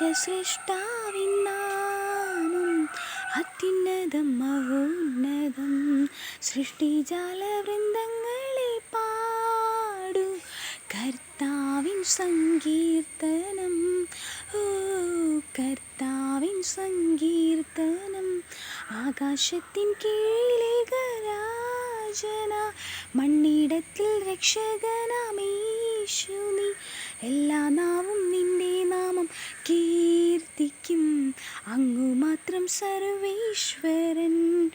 സൃഷ്ടാവിൻ നാമം അത്യുന്നതം മഹോന്നതം. സൃഷ്ടിജാലവൃന്ദങ്ങളെ പാടു കർത്താവിൻ സങ്കീർത്തനം. ഓ കർത്താവിൻ സങ്കീർത്തനം. ആകാശത്തിൻ കീഴിലെ രാജന മണ്ണിടത്തിൽ രക്ഷകനാമേശു നീ. എല്ലാ നാവും നിന്റെ നാമം കീർത്തിക്കും. അങ്ങു മാത്രം സർവേശ്വരൻ.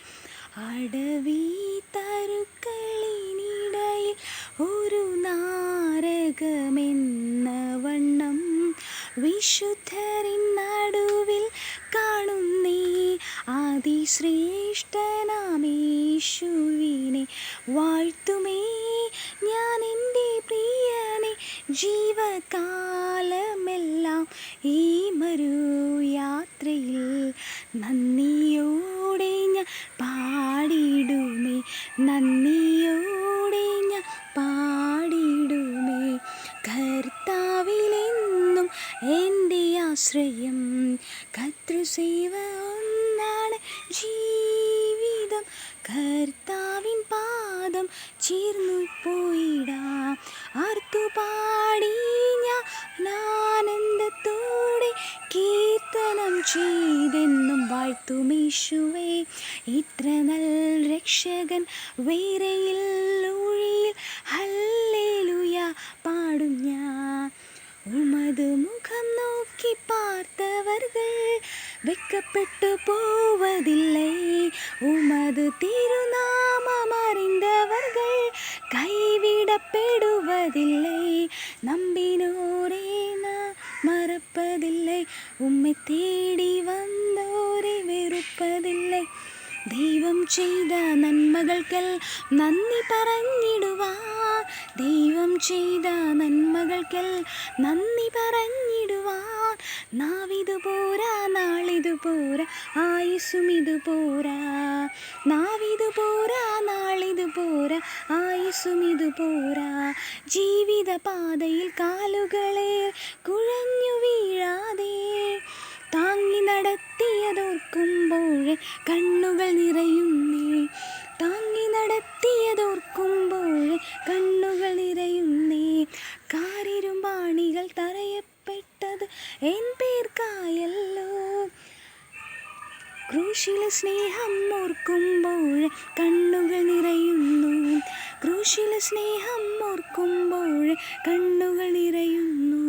അടവി തരുക്കളിനിടയിൽ ഒരു നാരകമെന്ന വണ്ണം വിശുദ്ധരിൻ നടുവിൽ കാണുന്നേ അതിശ്രേഷ്ഠനാമേശുവിനെ വാഴ്ത്തുമേ ഞാൻ എൻ്റെ പ്രിയനെ ജീവകാലമെല്ലാം. ഈ മരുയാത്രയിൽ നന്ദിയോടെ ഞാൻ പാടിടുമേ, നന്ദിയോടെ ഞാൻ പാടിടുമേ. കർത്താവിലെന്നും എൻ്റെ ആശ്രയം. കർത്തൃസേവ ഒന്നാണ് ജീവിതം. കർത്താവിൻ പാദം ചേർന്നു പോയിടാം. ആർത്തുപാടി ഞാൻ ആനന്ദത്തോടെ കീർത്തനം ചെയ്തെന്നും വാഴ്ത്തുമേശുവേ. ഇത്ര നൽ രക്ഷകൻ വേറെയില്ലൊഴിയിൽ ഹല്ലേലൂയ പാടും ഞാൻ. ഉമത് മുഖം നോക്കി പാർത്തവർകൾ വെക്കപ്പെട്ടു പോവതില്ലേ. ഉമത് തിരുനാമം അറിந்தവർകൾ കൈവിടപ്പെടുവതില്ലേ. നമ്പിനോരേ മറപ്പതില്ലേ. ഉമ്മെ തേടി വന്നോരെ വെറുപ്പതില്ലേ. ദൈവം ചെയ്ത നന്മകൾക്കൽ നന്ദി പറഞ്ഞിടുവാൻ. ദൈവം ചെയ്ത നന്മകൾക്കൽ നന്ദി പറഞ്ഞിടുവാൻ. നാവിതു പോരാ, നാളിതു പോരാ, ആയുസ്സും ഇതു പോരാ. നാവിതു പോരാ, നാളിതു പോരാ, ആയുസ്സും ഇതു പോരാ. ജീവിത പാതയിൽ കാലുകളെ കുഴഞ്ഞു വീഴാതെ താങ്ങി നടത്തിയതോർക്കുമ്പോൾ കണ്ണുകൾ നിറയുന്നേ. താങ്ങി നടത്തിയതോർക്കുമ്പോൾ കണ്ണുകൾ നിറയുന്നേ. കാരിരുമ്പാണികൾ തറയപ്പെട്ടത് എൻ പേർക്കായല്ലോ. ക്രൂശിലെ സ്നേഹം ഓർക്കുമ്പോൾ കണ്ണുകൾ നിറയുന്നു. ക്രൂശിലെ സ്നേഹം ഓർക്കുമ്പോൾ കണ്ണുകൾ നിറയുന്നു.